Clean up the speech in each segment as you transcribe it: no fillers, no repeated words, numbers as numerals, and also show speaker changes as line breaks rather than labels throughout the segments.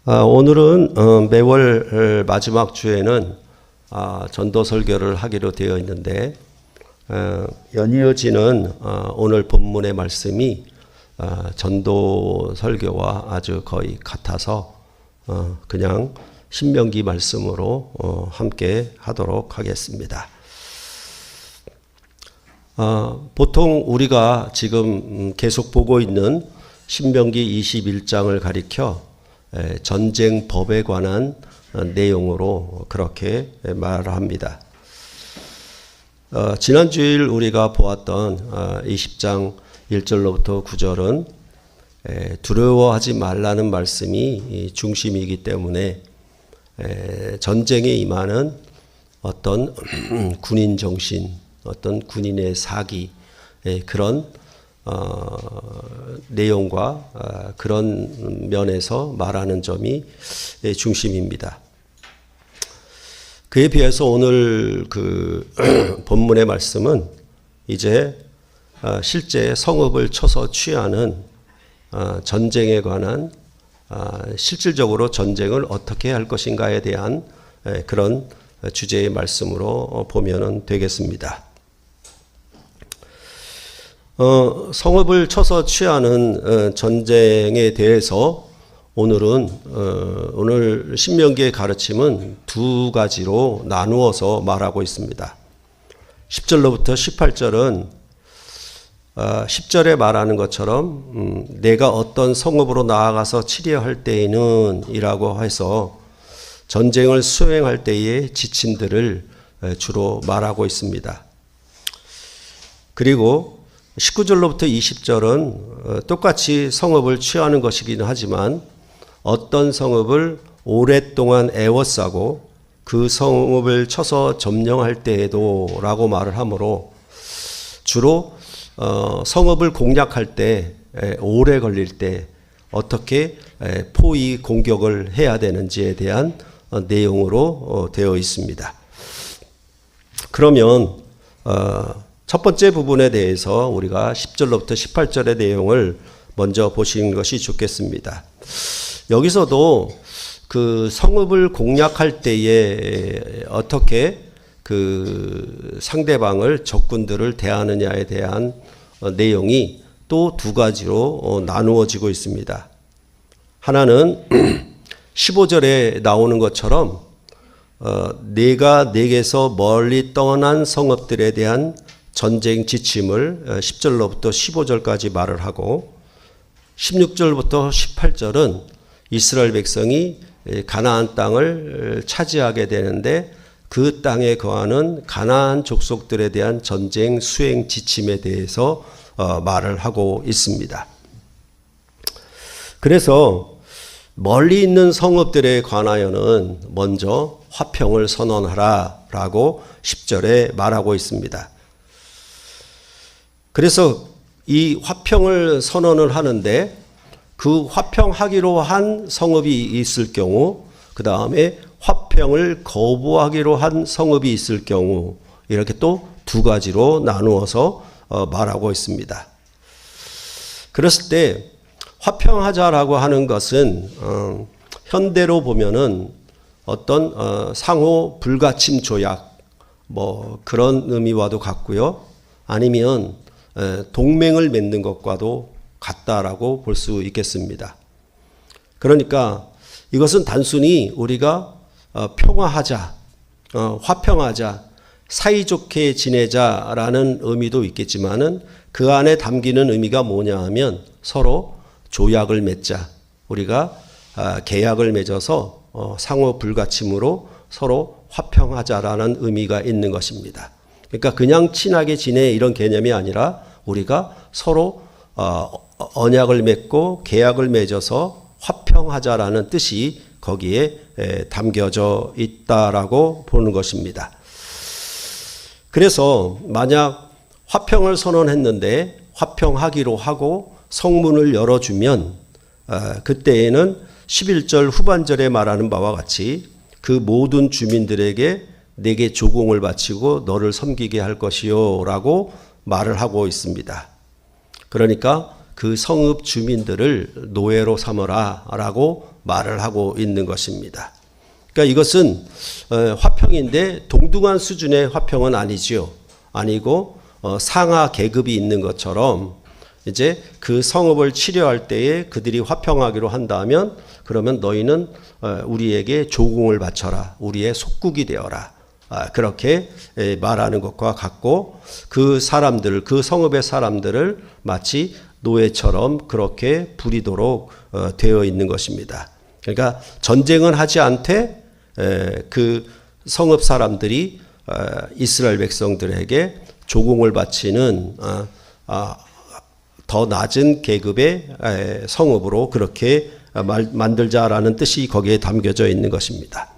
오늘은 매월 마지막 주에는 전도 설교를 하기로 되어 있는데 연이어지는 오늘 본문의 말씀이 전도 설교와 아주 거의 같아서 그냥 신명기 말씀으로 함께 하도록 하겠습니다. 보통 우리가 지금 계속 보고 있는 신명기 21장을 가리켜 전쟁 법에 관한 내용으로 그렇게 말을 합니다. 지난 주일 우리가 보았던 20장 1절로부터 9절은 두려워하지 말라는 말씀이 중심이기 때문에 전쟁에 임하는 어떤 군인 정신, 어떤 군인의 사기, 그런 내용과 그런 면에서 말하는 점이 중심입니다. 그에 비해서 오늘 그 본문의 말씀은 이제 실제 성읍을 쳐서 취하는 전쟁에 관한 실질적으로 전쟁을 어떻게 할 것인가에 대한 그런 주제의 말씀으로 보면 되겠습니다. 성읍을 쳐서 취하는 전쟁에 대해서 오늘 신명기의 가르침은 두 가지로 나누어서 말하고 있습니다. 10절로부터 18절은 10절에 말하는 것처럼 내가 어떤 성읍으로 나아가서 치려 할 때에는 이라고 해서 전쟁을 수행할 때의 지침들을 주로 말하고 있습니다. 그리고 19절로부터 20절은 똑같이 성읍을 취하는 것이긴 하지만 어떤 성읍을 오랫동안 애워싸고 그 성읍을 쳐서 점령할 때에도 라고 말을 하므로 주로 성읍을 공략할 때 오래 걸릴 때 어떻게 포위 공격을 해야 되는지에 대한 내용으로 되어 있습니다. 그러면 첫 번째 부분에 대해서 우리가 10절로부터 18절의 내용을 먼저 보시는 것이 좋겠습니다. 여기서도 그 성읍을 공략할 때에 어떻게 그 상대방을 적군들을 대하느냐에 대한 내용이 또 두 가지로 나누어지고 있습니다. 하나는 15절에 나오는 것처럼 내가 내게서 멀리 떠난 성읍들에 대한 전쟁 지침을 10절로부터 15절까지 말을 하고 16절부터 18절은 이스라엘 백성이 가나안 땅을 차지하게 되는데 그 땅에 거하는 가나안 족속들에 대한 전쟁 수행 지침에 대해서 말을 하고 있습니다. 그래서 멀리 있는 성읍들에 관하여는 먼저 화평을 선언하라 라고 10절에 말하고 있습니다. 그래서 이 화평을 선언을 하는데 그 화평하기로 한 성읍이 있을 경우, 그 다음에 화평을 거부하기로 한 성읍이 있을 경우, 이렇게 또 두 가지로 나누어서 말하고 있습니다. 그랬을 때 화평하자라고 하는 것은 현대로 보면은 어떤 상호 불가침 조약 뭐 그런 의미와도 같고요. 아니면 동맹을 맺는 것과도 같다라고 볼 수 있겠습니다. 그러니까 이것은 단순히 우리가 평화하자, 화평하자, 사이좋게 지내자라는 의미도 있겠지만은 그 안에 담기는 의미가 뭐냐 하면 서로 조약을 맺자, 우리가 계약을 맺어서 상호 불가침으로 서로 화평하자라는 의미가 있는 것입니다. 그러니까 그냥 친하게 지내 이런 개념이 아니라 우리가 서로 언약을 맺고 계약을 맺어서 화평하자라는 뜻이 거기에 담겨져 있다라고 보는 것입니다. 그래서 만약 화평을 선언했는데 화평하기로 하고 성문을 열어주면 그때에는 11절 후반절에 말하는 바와 같이 그 모든 주민들에게 내게 조공을 바치고 너를 섬기게 할 것이요 라고 말을 하고 있습니다. 그러니까 그 성읍 주민들을 노예로 삼으라라고 말을 하고 있는 것입니다. 그러니까 이것은 화평인데 동등한 수준의 화평은 아니지요. 아니고 상하 계급이 있는 것처럼 이제 그 성읍을 치료할 때에 그들이 화평하기로 한다면 그러면 너희는 우리에게 조공을 바쳐라. 우리의 속국이 되어라. 그렇게 말하는 것과 같고 그 사람들, 그 성읍의 사람들을 마치 노예처럼 그렇게 부리도록 되어 있는 것입니다. 그러니까 전쟁은 하지 않되 그 성읍 사람들이 이스라엘 백성들에게 조공을 바치는 더 낮은 계급의 성읍으로 그렇게 만들자라는 뜻이 거기에 담겨져 있는 것입니다.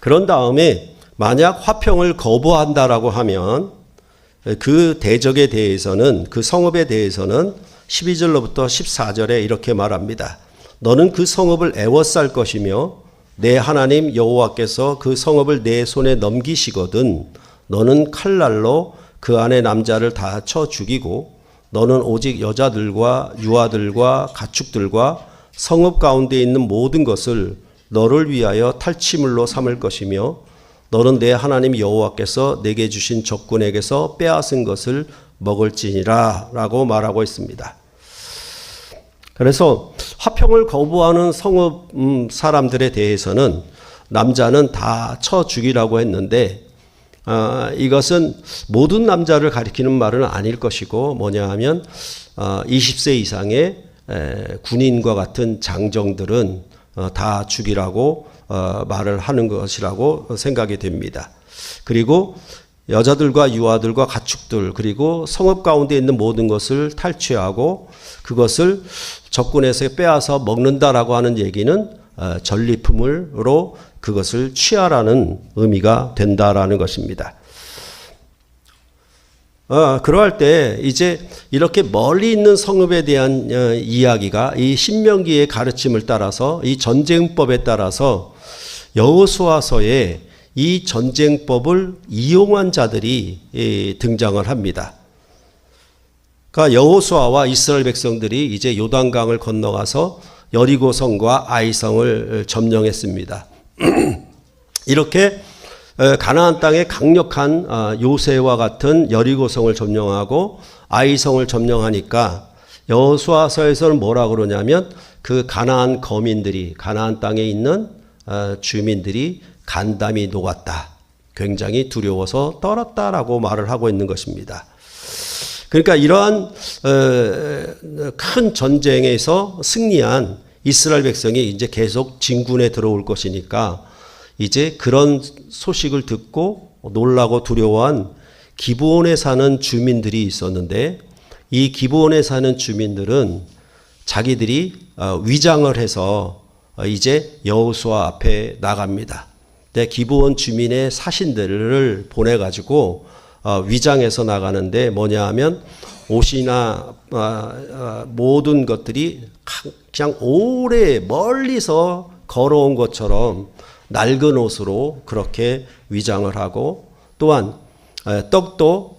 그런 다음에 만약 화평을 거부한다라고 하면 그 대적에 대해서는 그 성읍에 대해서는 12절로부터 14절에 이렇게 말합니다. 너는 그 성읍을 애워쌀 것이며 내 하나님 여호와께서 그 성읍을 내 손에 넘기시거든 너는 칼날로 그 안에 남자를 다 쳐 죽이고 너는 오직 여자들과 유아들과 가축들과 성읍 가운데 있는 모든 것을 너를 위하여 탈취물로 삼을 것이며 너는 내 하나님 여호와께서 내게 주신 적군에게서 빼앗은 것을 먹을지니라 라고 말하고 있습니다. 그래서 화평을 거부하는 성읍 사람들에 대해서는 남자는 다 쳐 죽이라고 했는데 이것은 모든 남자를 가리키는 말은 아닐 것이고 뭐냐 하면 20세 이상의 군인과 같은 장정들은 다 죽이라고 말을 하는 것이라고 생각이 됩니다. 그리고 여자들과 유아들과 가축들 그리고 성읍 가운데 있는 모든 것을 탈취하고 그것을 적군에서 빼앗아 먹는다라고 하는 얘기는 전리품으로 그것을 취하라는 의미가 된다라는 것입니다. 그러할 때 이제 이렇게 멀리 있는 성읍에 대한 이야기가 이 신명기의 가르침을 따라서 이 전쟁법에 따라서 여호수아서에 이 전쟁법을 이용한 자들이 등장을 합니다. 그러니까 여호수아와 이스라엘 백성들이 이제 요단강을 건너가서 여리고성과 아이성을 점령했습니다. 이렇게 가나안 땅의 강력한 요새와 같은 여리고성을 점령하고 아이성을 점령하니까 여호수아서에서는 뭐라 그러냐면 그 가나안 거민들이 가나안 땅에 있는 주민들이 간담이 녹았다. 굉장히 두려워서 떨었다라고 말을 하고 있는 것입니다. 그러니까 이러한 큰 전쟁에서 승리한 이스라엘 백성이 이제 계속 진군에 들어올 것이니까 이제 그런 소식을 듣고 놀라고 두려워한 기브온에 사는 주민들이 있었는데 이 기브온에 사는 주민들은 자기들이 위장을 해서 이제 여호수아 앞에 나갑니다. 근데 기브온 주민의 사신들을 보내가지고 위장해서 나가는데 뭐냐 하면 옷이나 모든 것들이 그냥 오래 멀리서 걸어온 것처럼 낡은 옷으로 그렇게 위장을 하고 또한 떡도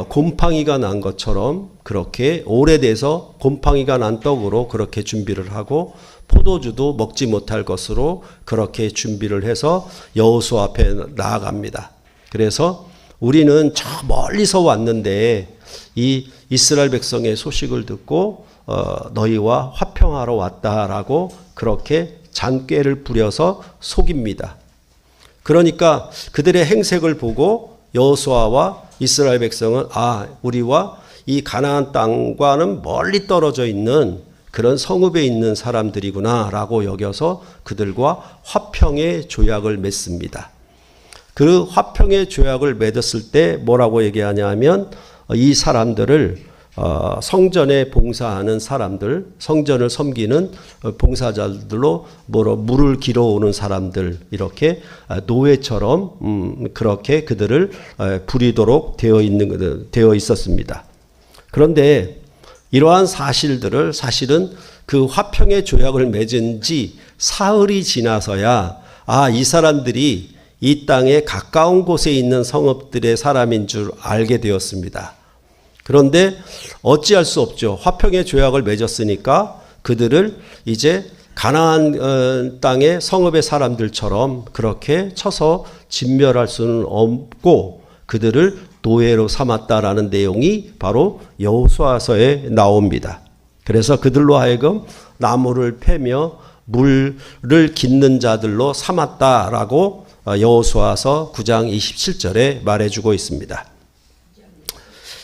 곰팡이가 난 것처럼 그렇게 오래돼서 곰팡이가 난 떡으로 그렇게 준비를 하고 포도주도 먹지 못할 것으로 그렇게 준비를 해서 여호수아 앞에 나아갑니다. 그래서 우리는 저 멀리서 왔는데 이 이스라엘 백성의 소식을 듣고 너희와 화평하러 왔다라고 그렇게 잔꾀를 부려서 속입니다. 그러니까 그들의 행색을 보고 여호수아와 이스라엘 백성은 우리와 이 가나안 땅과는 멀리 떨어져 있는 그런 성읍에 있는 사람들이구나라고 여겨서 그들과 화평의 조약을 맺습니다. 그 화평의 조약을 맺었을 때 뭐라고 얘기하냐면 이 사람들을 성전에 봉사하는 사람들, 성전을 섬기는 봉사자들로 물을 길어오는 사람들 이렇게 노예처럼 그렇게 그들을 부리도록 되어 있었습니다. 그런데 이러한 사실들을 사실은 그 화평의 조약을 맺은 지 사흘이 지나서야 이 사람들이 이 땅에 가까운 곳에 있는 성읍들의 사람인 줄 알게 되었습니다. 그런데 어찌할 수 없죠. 화평의 조약을 맺었으니까 그들을 이제 가나안 땅의 성읍의 사람들처럼 그렇게 쳐서 진멸할 수는 없고 그들을 노예로 삼았다라는 내용이 바로 여호수아서에 나옵니다. 그래서 그들로 하여금 나무를 패며 물을 깃는 자들로 삼았다라고 여호수아서 9장 27절에 말해주고 있습니다.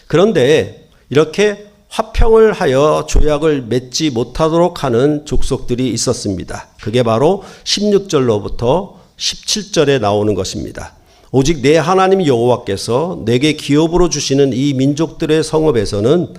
그런데 이렇게 화평을 하여 조약을 맺지 못하도록 하는 족속들이 있었습니다. 그게 바로 16절로부터 17절에 나오는 것입니다. 오직 내 하나님 여호와께서 내게 기업으로 주시는 이 민족들의 성읍에서는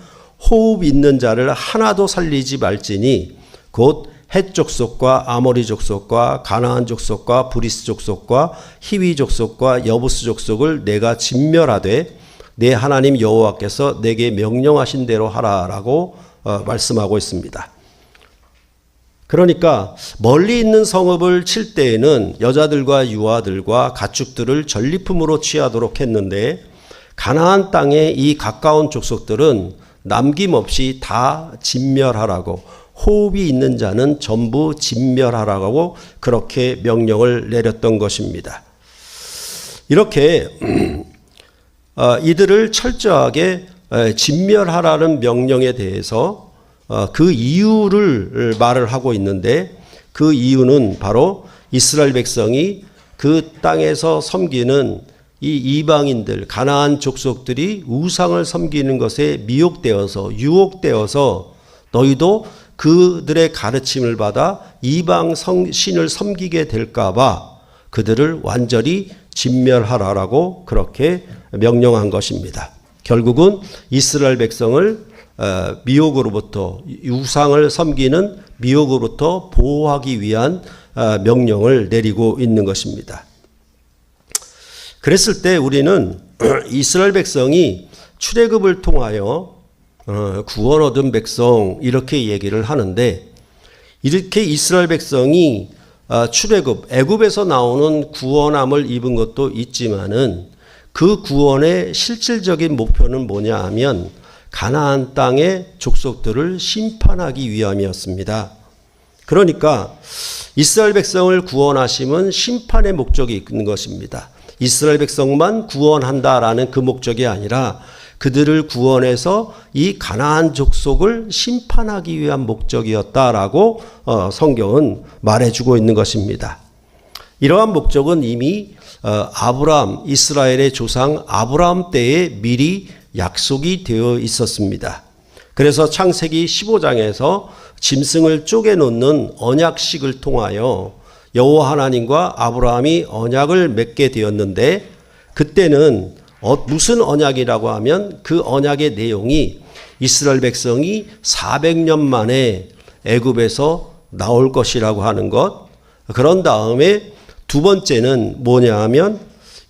호흡 있는 자를 하나도 살리지 말지니 곧 헷 족속과 아모리 족속과 가나안 족속과 브리스 족속과 히위 족속과 여부스 족속을 내가 진멸하되 내 하나님 여호와께서 내게 명령하신 대로 하라라고 말씀하고 있습니다. 그러니까 멀리 있는 성읍을 칠 때에는 여자들과 유아들과 가축들을 전리품으로 취하도록 했는데 가나안 땅의 이 가까운 족속들은 남김없이 다 진멸하라고, 호흡이 있는 자는 전부 진멸하라고 그렇게 명령을 내렸던 것입니다. 이렇게 이들을 철저하게 진멸하라는 명령에 대해서 그 이유를 말을 하고 있는데 그 이유는 바로 이스라엘 백성이 그 땅에서 섬기는 이 이방인들, 가나안 족속들이 우상을 섬기는 것에 미혹되어서 유혹되어서 너희도 그들의 가르침을 받아 이방 신을 섬기게 될까 봐 그들을 완전히 진멸하라라고 그렇게 명령한 것입니다. 결국은 이스라엘 백성을 미혹으로부터, 우상을 섬기는 미혹으로부터 보호하기 위한 명령을 내리고 있는 것입니다. 그랬을 때 우리는 이스라엘 백성이 출애굽을 통하여 구원 얻은 백성 이렇게 얘기를 하는데, 이렇게 이스라엘 백성이 출애굽, 애굽에서 나오는 구원함을 입은 것도 있지만은 그 구원의 실질적인 목표는 뭐냐 하면 가나안 땅의 족속들을 심판하기 위함이었습니다. 그러니까 이스라엘 백성을 구원하심은 심판의 목적이 있는 것입니다. 이스라엘 백성만 구원한다라는 그 목적이 아니라 그들을 구원해서 이 가나안 족속을 심판하기 위한 목적이었다라고 성경은 말해주고 있는 것입니다. 이러한 목적은 이미 아브라함, 이스라엘의 조상 아브라함 때에 미리 약속이 되어 있었습니다. 그래서 창세기 15장에서 짐승을 쪼개놓는 언약식을 통하여 여호와 하나님과 아브라함이 언약을 맺게 되었는데, 그때는 무슨 언약이라고 하면 그 언약의 내용이 이스라엘 백성이 400년 만에 애굽에서 나올 것이라고 하는 것, 그런 다음에 두 번째는 뭐냐 하면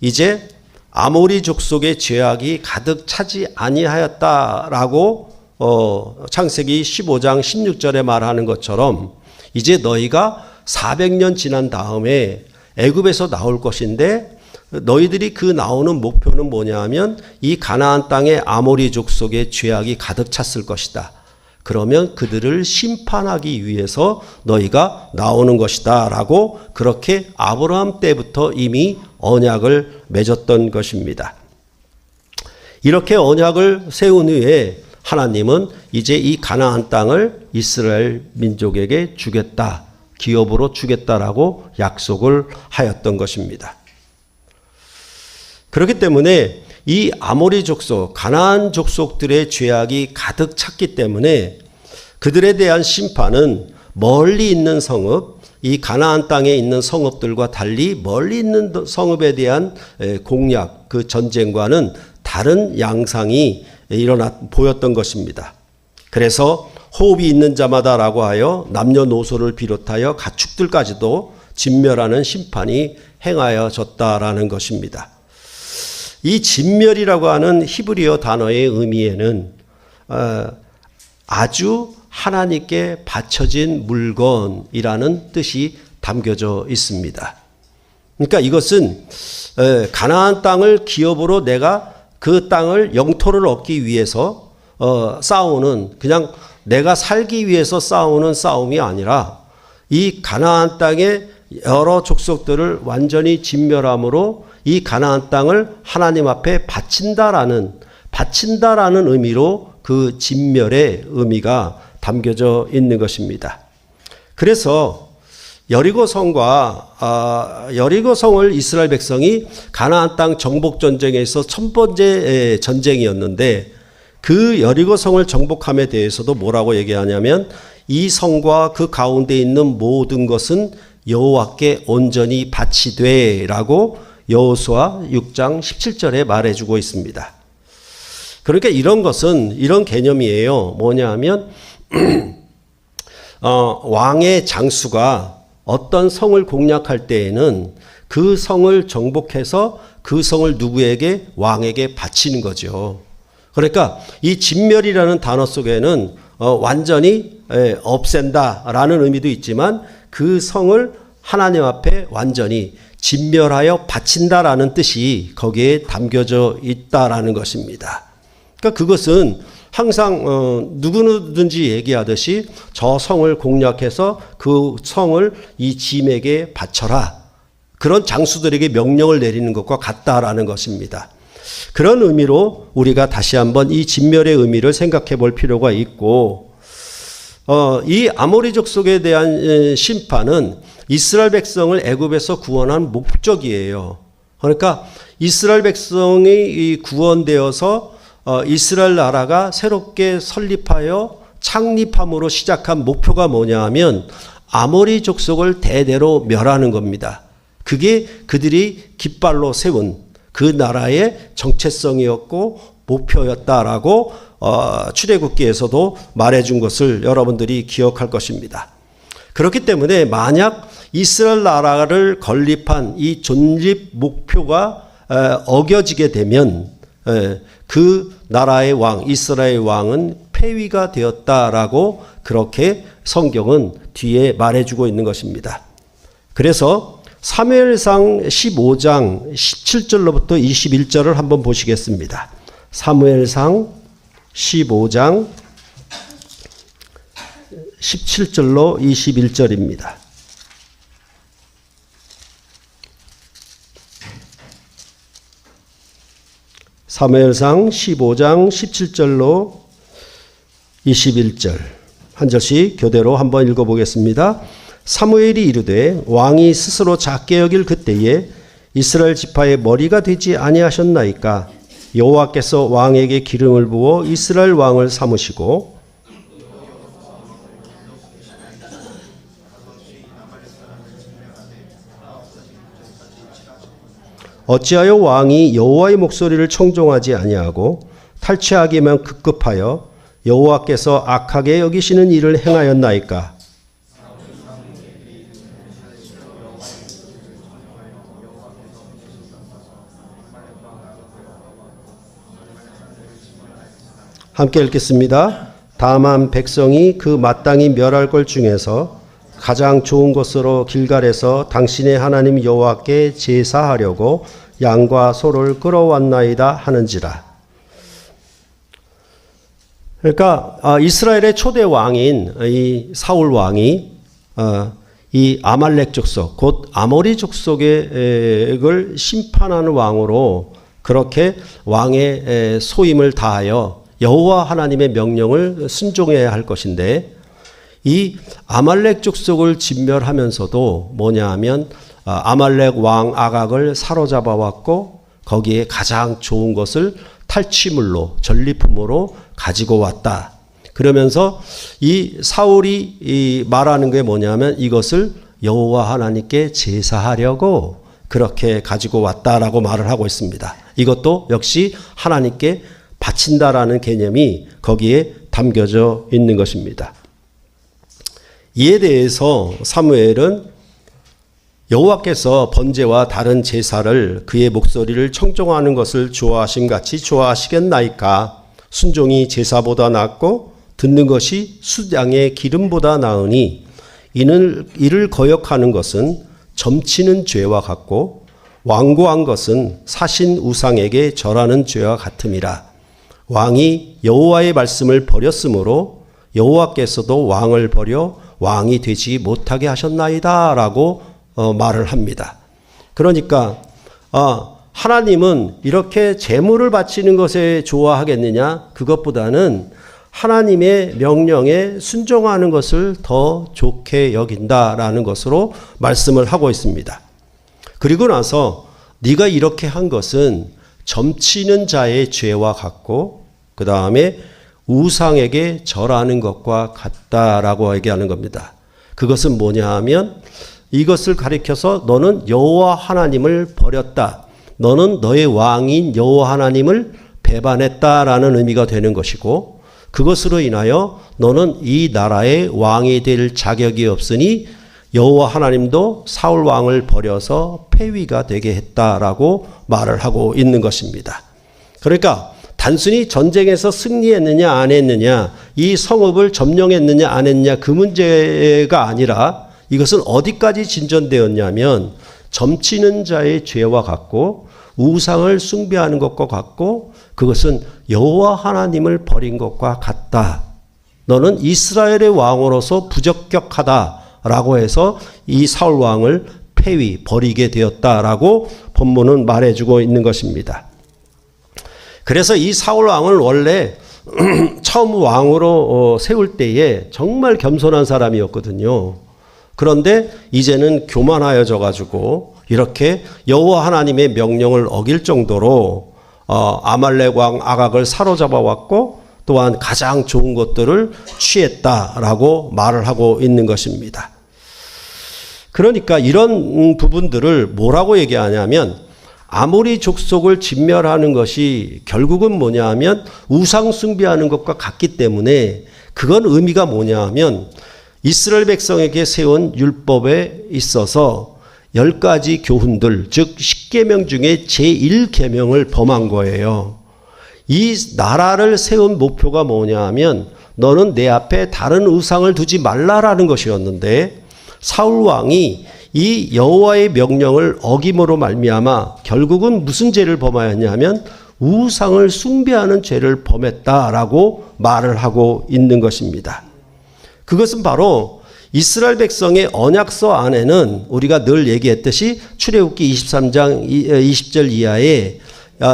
이제 아모리 족속의 죄악이 가득 차지 아니하였다라고 창세기 15장 16절에 말하는 것처럼 이제 너희가 400년 지난 다음에 애굽에서 나올 것인데, 너희들이 그 나오는 목표는 뭐냐 하면 이 가나안 땅의 아모리 족속의 죄악이 가득 찼을 것이다. 그러면 그들을 심판하기 위해서 너희가 나오는 것이다 라고 그렇게 아브라함 때부터 이미 언약을 맺었던 것입니다. 이렇게 언약을 세운 후에 하나님은 이제 이 가나안 땅을 이스라엘 민족에게 주겠다, 기업으로 주겠다라고 약속을 하였던 것입니다. 그렇기 때문에 이 아모리 족속, 가나안 족속들의 죄악이 가득 찼기 때문에 그들에 대한 심판은 멀리 있는 성읍, 이 가나안 땅에 있는 성읍들과 달리 멀리 있는 성읍에 대한 공략, 그 전쟁과는 다른 양상이 보였던 것입니다. 그래서 호흡이 있는 자마다라고 하여 남녀노소를 비롯하여 가축들까지도 진멸하는 심판이 행하여졌다라는 것입니다. 이 진멸이라고 하는 히브리어 단어의 의미에는 아주 하나님께 바쳐진 물건이라는 뜻이 담겨져 있습니다. 그러니까 이것은 가나안 땅을 기업으로 내가 그 땅을 영토를 얻기 위해서 싸우는, 그냥 내가 살기 위해서 싸우는 싸움이 아니라 이 가나안 땅의 여러 족속들을 완전히 진멸함으로 이 가나안 땅을 하나님 앞에 바친다라는 의미로 그 진멸의 의미가 담겨져 있는 것입니다. 그래서 여리고성을 이스라엘 백성이 가나안 땅 정복 전쟁에서 첫 번째 전쟁이었는데, 그 여리고성을 정복함에 대해서도 뭐라고 얘기하냐면 이 성과 그 가운데 있는 모든 것은 여호와께 온전히 바치되라고 여호수아 6장 17절에 말해주고 있습니다. 그러니까 이런 개념이에요. 뭐냐 하면 왕의 장수가 어떤 성을 공략할 때에는 그 성을 정복해서 그 성을 누구에게? 왕에게 바치는 거죠. 그러니까 이 진멸이라는 단어 속에는 완전히 없앤다라는 의미도 있지만 그 성을 하나님 앞에 완전히 진멸하여 바친다라는 뜻이 거기에 담겨져 있다라는 것입니다. 그러니까 그것은 항상 누구든지 얘기하듯이 저 성을 공략해서 그 성을 이 짐에게 바쳐라, 그런 장수들에게 명령을 내리는 것과 같다라는 것입니다. 그런 의미로 우리가 다시 한번 이 진멸의 의미를 생각해 볼 필요가 있고, 이 아모리 족속에 대한 심판은 이스라엘 백성을 애굽에서 구원한 목적이에요. 그러니까 이스라엘 백성이 구원되어서 이스라엘 나라가 새롭게 설립하여 창립함으로 시작한 목표가 뭐냐 하면 아모리 족속을 대대로 멸하는 겁니다. 그게 그들이 깃발로 세운 그 나라의 정체성이었고 목표였다라고 출애굽기에서도 말해준 것을 여러분들이 기억할 것입니다. 그렇기 때문에 만약 이스라엘 나라를 건립한 이 존립 목표가 어겨지게 되면 그 나라의 왕, 이스라엘 왕은 폐위가 되었다라고 그렇게 성경은 뒤에 말해주고 있는 것입니다. 그래서 사무엘상 15장 17절로부터 21절을 한번 보시겠습니다. 사무엘상 15장 17절로 21절입니다. 사무엘상 15장 17절로 21절 한 절씩 교대로 한번 읽어보겠습니다. 사무엘이 이르되 왕이 스스로 작게 여길 그때에 이스라엘 지파의 머리가 되지 아니하셨나이까. 여호와께서 왕에게 기름을 부어 이스라엘 왕을 삼으시고 어찌하여 왕이 여호와의 목소리를 청종하지 아니하고 탈취하기만 급급하여 여호와께서 악하게 여기시는 일을 행하였나이까. 함께 읽겠습니다. 다만 백성이 그 마땅히 멸할 것 중에서 가장 좋은 것으로 길갈에서 당신의 하나님 여호와께 제사하려고 양과 소를 끌어왔나이다 하는지라. 그러니까 이스라엘의 초대 왕인 이 사울 왕이 이 아말렉 족속, 곧 아모리 족속을 심판하는 왕으로 그렇게 왕의 소임을 다하여 여호와 하나님의 명령을 순종해야 할 것인데, 이 아말렉 족속을 진멸하면서도 뭐냐 하면 아말렉 왕 아각을 사로잡아 왔고 거기에 가장 좋은 것을 탈취물로 전리품으로 가지고 왔다. 그러면서 이 사울이 말하는 게 뭐냐면 이것을 여호와 하나님께 제사하려고 그렇게 가지고 왔다라고 말을 하고 있습니다. 이것도 역시 하나님께 바친다라는 개념이 거기에 담겨져 있는 것입니다. 이에 대해서 사무엘은 여호와께서 번제와 다른 제사를 그의 목소리를 청종하는 것을 좋아하심 같이 좋아하시겠나이까. 순종이 제사보다 낫고 듣는 것이 숫양의 기름보다 나으니 이를 거역하는 것은 점치는 죄와 같고 완고한 것은 사신 우상에게 절하는 죄와 같음이라. 왕이 여호와의 말씀을 버렸으므로 여호와께서도 왕을 버려 왕이 되지 못하게 하셨나이다 라고 말을 합니다. 그러니까 하나님은 이렇게 제물을 바치는 것에 좋아하겠느냐? 그것보다는 하나님의 명령에 순종하는 것을 더 좋게 여긴다라는 것으로 말씀을 하고 있습니다. 그리고 나서 네가 이렇게 한 것은 점치는 자의 죄와 같고 그 다음에 우상에게 절하는 것과 같다라고 얘기하는 겁니다. 그것은 뭐냐 하면 이것을 가리켜서 너는 여호와 하나님을 버렸다. 너는 너의 왕인 여호와 하나님을 배반했다라는 의미가 되는 것이고 그것으로 인하여 너는 이 나라의 왕이 될 자격이 없으니 여호와 하나님도 사울 왕을 버려서 폐위가 되게 했다라고 말을 하고 있는 것입니다. 그러니까 단순히 전쟁에서 승리했느냐 안 했느냐, 이 성읍을 점령했느냐 안 했느냐 그 문제가 아니라 이것은 어디까지 진전되었냐면 점치는 자의 죄와 같고 우상을 숭배하는 것과 같고 그것은 여호와 하나님을 버린 것과 같다. 너는 이스라엘의 왕으로서 부적격하다라고 해서 이 사울 왕을 폐위, 버리게 되었다라고 본문은 말해주고 있는 것입니다. 그래서 이 사울 왕을 원래 처음 왕으로 세울 때에 정말 겸손한 사람이었거든요. 그런데 이제는 교만하여져 가지고 이렇게 여호와 하나님의 명령을 어길 정도로 아말렉 왕 아각을 사로잡아 왔고 또한 가장 좋은 것들을 취했다라고 말을 하고 있는 것입니다. 그러니까 이런 부분들을 뭐라고 얘기하냐면 아모리 족속을 진멸하는 것이 결국은 뭐냐 하면 우상 숭배하는 것과 같기 때문에 그건 의미가 뭐냐 하면 이스라엘 백성에게 세운 율법에 있어서 10가지 교훈들, 즉 10계명 중에 제1계명을 범한 거예요. 이 나라를 세운 목표가 뭐냐 하면 너는 내 앞에 다른 우상을 두지 말라라는 것이었는데 사울 왕이 이 여호와의 명령을 어김으로 말미암아 결국은 무슨 죄를 범하였냐 하면 우상을 숭배하는 죄를 범했다라고 말을 하고 있는 것입니다. 그것은 바로 이스라엘 백성의 언약서 안에는 우리가 늘 얘기했듯이 출애굽기 23장 20절 이하에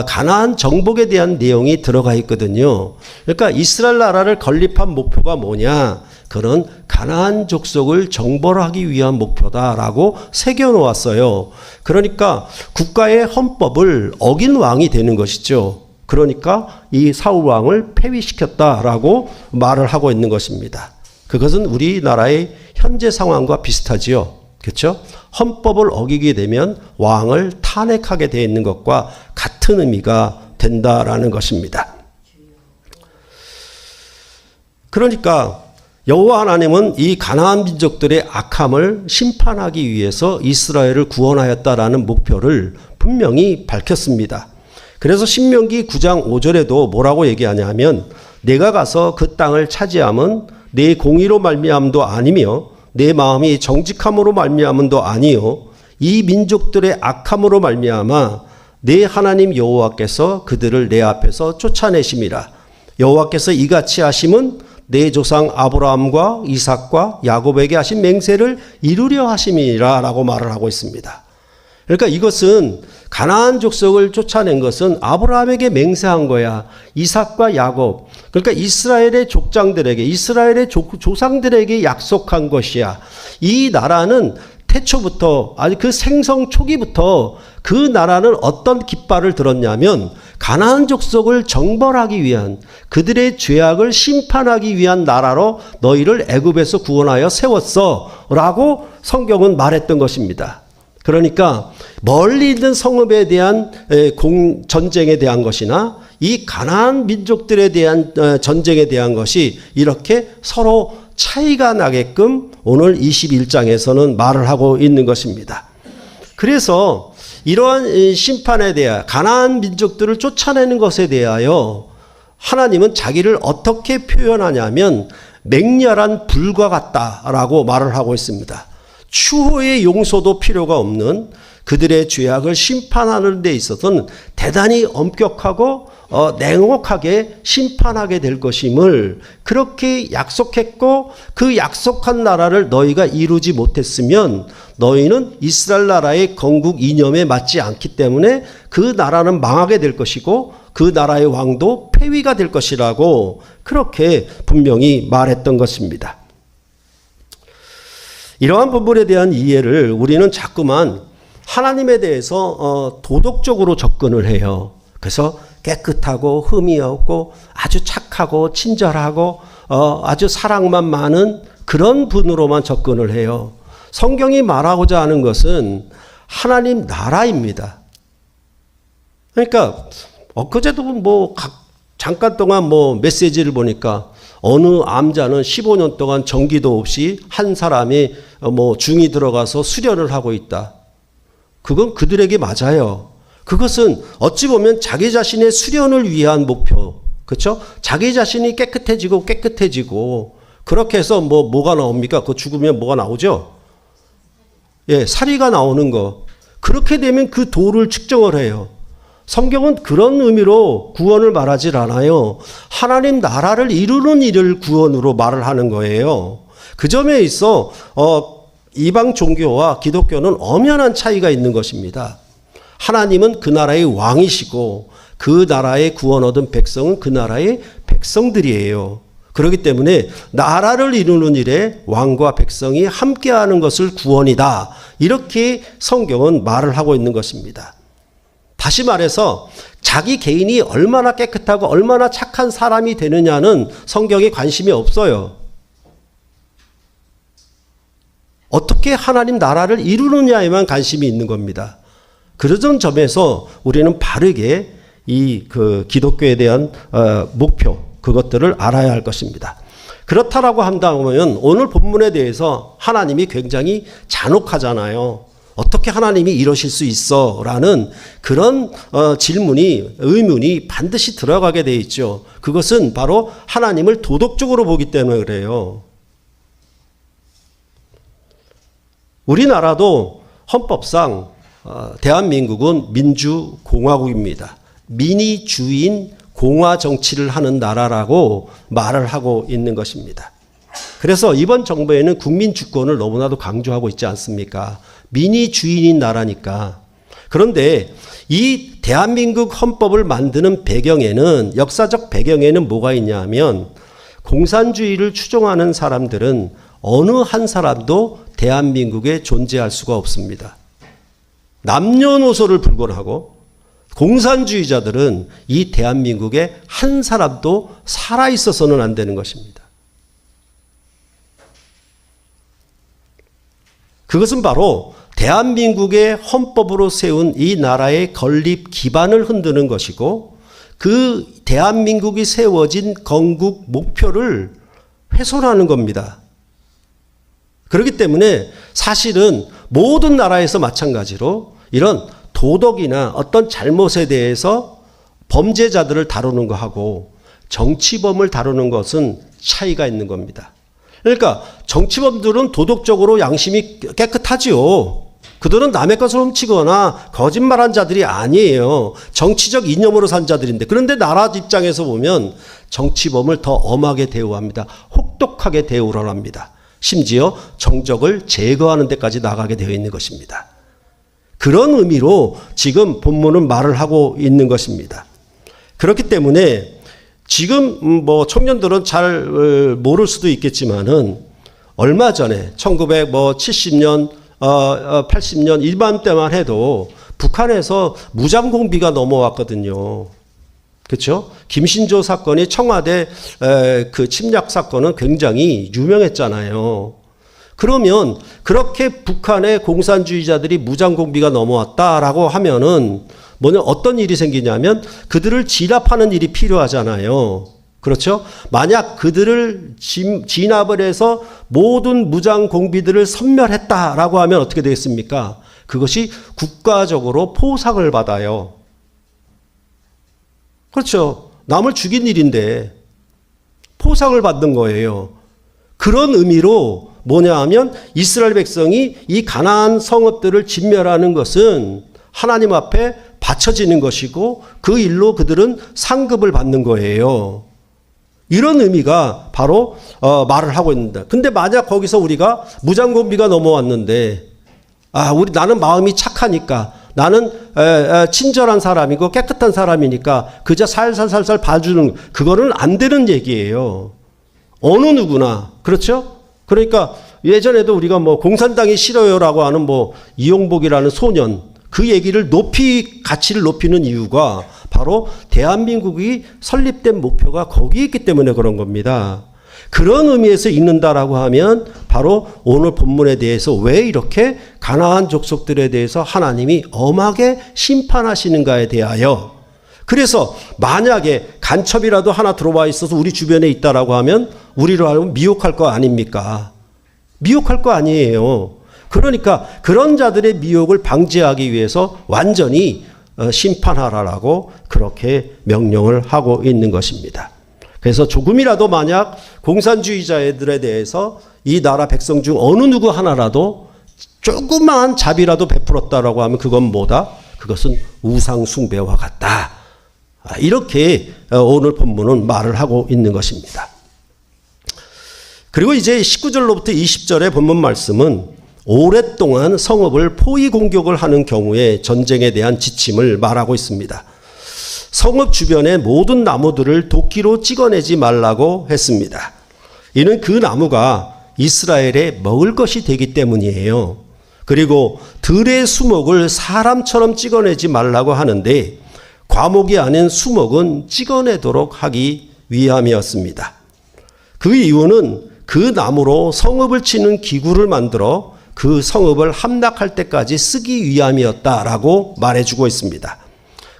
가나안 정복에 대한 내용이 들어가 있거든요. 그러니까 이스라엘 나라를 건립한 목표가 뭐냐? 그런 가나안 족속을 정벌하기 위한 목표다라고 새겨놓았어요. 그러니까 국가의 헌법을 어긴 왕이 되는 것이죠. 그러니까 이 사울 왕을 폐위시켰다라고 말을 하고 있는 것입니다. 그것은 우리나라의 현재 상황과 비슷하지요. 그렇죠? 헌법을 어기게 되면 왕을 탄핵하게 되어 있는 것과 같은 의미가 된다라는 것입니다. 그러니까 여호와 하나님은 이 가나안 민족들의 악함을 심판하기 위해서 이스라엘을 구원하였다라는 목표를 분명히 밝혔습니다. 그래서 신명기 9장 5절에도 뭐라고 얘기하냐면 내가 가서 그 땅을 차지함은 내 공의로 말미암도 아니며 내 마음이 정직함으로 말미암은도 아니요 이 민족들의 악함으로 말미암아 내 하나님 여호와께서 그들을 내 앞에서 쫓아내심이라. 여호와께서 이같이 하심은 내 조상 아브라함과 이삭과 야곱에게 하신 맹세를 이루려 하심이라 라고 말을 하고 있습니다. 그러니까 이것은 가나안 족속을 쫓아낸 것은 아브라함에게 맹세한 거야. 이삭과 야곱, 그러니까 이스라엘의 족장들에게, 이스라엘의 조상들에게 약속한 것이야. 이 나라는 태초부터, 아니 그 생성 초기부터 그 나라는 어떤 깃발을 들었냐면 가나안 족속을 정벌하기 위한, 그들의 죄악을 심판하기 위한 나라로 너희를 애굽에서 구원하여 세웠어 라고 성경은 말했던 것입니다. 그러니까 멀리 있는 성읍에 대한 전쟁에 대한 것이나 이 가나안 민족들에 대한 전쟁에 대한 것이 이렇게 서로 차이가 나게끔 오늘 21장에서는 말을 하고 있는 것입니다. 그래서 이러한 심판에 대하여 가나안 민족들을 쫓아내는 것에 대하여 하나님은 자기를 어떻게 표현하냐면 맹렬한 불과 같다라고 말을 하고 있습니다. 추후의 용서도 필요가 없는 그들의 죄악을 심판하는 데 있어서는 대단히 엄격하고 냉혹하게 심판하게 될 것임을 그렇게 약속했고, 그 약속한 나라를 너희가 이루지 못했으면 너희는 이스라엘 나라의 건국 이념에 맞지 않기 때문에 그 나라는 망하게 될 것이고 그 나라의 왕도 폐위가 될 것이라고 그렇게 분명히 말했던 것입니다. 이러한 부분에 대한 이해를 우리는 자꾸만 하나님에 대해서 도덕적으로 접근을 해요. 그래서 깨끗하고 흠이 없고 아주 착하고 친절하고 아주 사랑만 많은 그런 분으로만 접근을 해요. 성경이 말하고자 하는 것은 하나님 나라입니다. 그러니까 엊그제도 잠깐 동안 메시지를 보니까 어느 암자는 15년 동안 전기도 없이 한 사람이 중이 들어가서 수련을 하고 있다. 그건 그들에게 맞아요. 그것은 어찌 보면 자기 자신의 수련을 위한 목표, 그렇죠? 자기 자신이 깨끗해지고 그렇게 해서 뭐가 나옵니까? 그거 죽으면 뭐가 나오죠? 예, 사리가 나오는 거. 그렇게 되면 그 도를 측정을 해요. 성경은 그런 의미로 구원을 말하지 않아요. 하나님 나라를 이루는 일을 구원으로 말을 하는 거예요. 그 점에 있어 이방 종교와 기독교는 엄연한 차이가 있는 것입니다. 하나님은 그 나라의 왕이시고 그 나라의 구원 얻은 백성은 그 나라의 백성들이에요. 그렇기 때문에 나라를 이루는 일에 왕과 백성이 함께하는 것을 구원이다. 이렇게 성경은 말을 하고 있는 것입니다. 다시 말해서 자기 개인이 얼마나 깨끗하고 얼마나 착한 사람이 되느냐는 성경에 관심이 없어요. 어떻게 하나님 나라를 이루느냐에만 관심이 있는 겁니다. 그런 점에서 우리는 바르게 그 기독교에 대한 목표, 그것들을 알아야 할 것입니다. 그렇다라고 한다면 오늘 본문에 대해서 하나님이 굉장히 잔혹하잖아요. 어떻게 하나님이 이러실 수 있어? 라는 그런 의문이 반드시 들어가게 돼 있죠. 그것은 바로 하나님을 도덕적으로 보기 때문에 그래요. 우리나라도 헌법상 대한민국은 민주공화국입니다. 민이 주인 공화 정치를 하는 나라라고 말을 하고 있는 것입니다. 그래서 이번 정부에는 국민 주권을 너무나도 강조하고 있지 않습니까? 민이 주인인 나라니까. 그런데 이 대한민국 헌법을 만드는 배경에는, 역사적 배경에는 뭐가 있냐 하면, 공산주의를 추종하는 사람들은 어느 한 사람도 대한민국에 존재할 수가 없습니다. 남녀노소를 불문하고 공산주의자들은 이 대한민국에 한 사람도 살아있어서는 안 되는 것입니다. 그것은 바로 대한민국의 헌법으로 세운 이 나라의 건립 기반을 흔드는 것이고, 그 대한민국이 세워진 건국 목표를 훼손하는 겁니다. 그렇기 때문에 사실은 모든 나라에서 마찬가지로 이런 도덕이나 어떤 잘못에 대해서 범죄자들을 다루는 것하고 정치범을 다루는 것은 차이가 있는 겁니다. 그러니까 정치범들은 도덕적으로 양심이 깨끗하지요. 그들은 남의 것을 훔치거나 거짓말한 자들이 아니에요. 정치적 이념으로 산 자들인데, 그런데 나라 입장에서 보면 정치범을 더 엄하게 대우합니다. 혹독하게 대우를 합니다. 심지어 정적을 제거하는 데까지 나가게 되어 있는 것입니다. 그런 의미로 지금 본문은 말을 하고 있는 것입니다. 그렇기 때문에 지금 청년들은 잘 모를 수도 있겠지만은 얼마 전에 1970년, 80년 이맘때만 해도 북한에서 무장공비가 넘어왔거든요. 그렇죠? 김신조 사건이 청와대 그 침략 사건은 굉장히 유명했잖아요. 그러면 그렇게 북한의 공산주의자들이 무장공비가 넘어왔다라고 하면은 어떤 일이 생기냐면 그들을 진압하는 일이 필요하잖아요. 그렇죠? 만약 그들을 진압을 해서 모든 무장공비들을 섬멸했다라고 하면 어떻게 되겠습니까? 그것이 국가적으로 포상을 받아요. 그렇죠. 남을 죽인 일인데 포상을 받는 거예요. 그런 의미로 뭐냐 하면 이스라엘 백성이 이 가나안 성읍들을 진멸하는 것은 하나님 앞에 바쳐지는 것이고 그 일로 그들은 상급을 받는 거예요. 이런 의미가 바로 말을 하고 있는다. 근데 만약 거기서 우리가 무장공비가 넘어왔는데 나는 마음이 착하니까 나는 친절한 사람이고 깨끗한 사람이니까 그저 살살살살 봐주는 그거는 안 되는 얘기예요. 어느 누구나 그렇죠? 그러니까 예전에도 우리가 뭐 공산당이 싫어요라고 하는 뭐 이용복이라는 소년 그 얘기를 가치를 높이는 이유가 바로 대한민국이 설립된 목표가 거기에 있기 때문에 그런 겁니다. 그런 의미에서 읽는다라고 하면 바로 오늘 본문에 대해서 왜 이렇게 가나안 족속들에 대해서 하나님이 엄하게 심판하시는가에 대하여 그래서 만약에 간첩이라도 하나 들어와 있어서 우리 주변에 있다라고 하면 우리로 하면 미혹할 거 아닙니까? 미혹할 거 아니에요. 그러니까 그런 자들의 미혹을 방지하기 위해서 완전히 심판하라라고 그렇게 명령을 하고 있는 것입니다. 그래서 조금이라도 만약 공산주의자들에 대해서 이 나라 백성 중 어느 누구 하나라도 조그마한 자비라도 베풀었다라고 하면 그건 뭐다? 그것은 우상 숭배와 같다. 이렇게 오늘 본문은 말을 하고 있는 것입니다. 그리고 이제 19절로부터 20절의 본문 말씀은 오랫동안 성읍을 포위 공격을 하는 경우에 전쟁에 대한 지침을 말하고 있습니다. 성읍 주변의 모든 나무들을 도끼로 찍어내지 말라고 했습니다. 이는 그 나무가 이스라엘에 먹을 것이 되기 때문이에요. 그리고 들의 수목을 사람처럼 찍어내지 말라고 하는데 과목이 아닌 수목은 찍어내도록 하기 위함이었습니다. 그 이유는 그 나무로 성읍을 치는 기구를 만들어 그 성읍을 함락할 때까지 쓰기 위함이었다라고 말해주고 있습니다.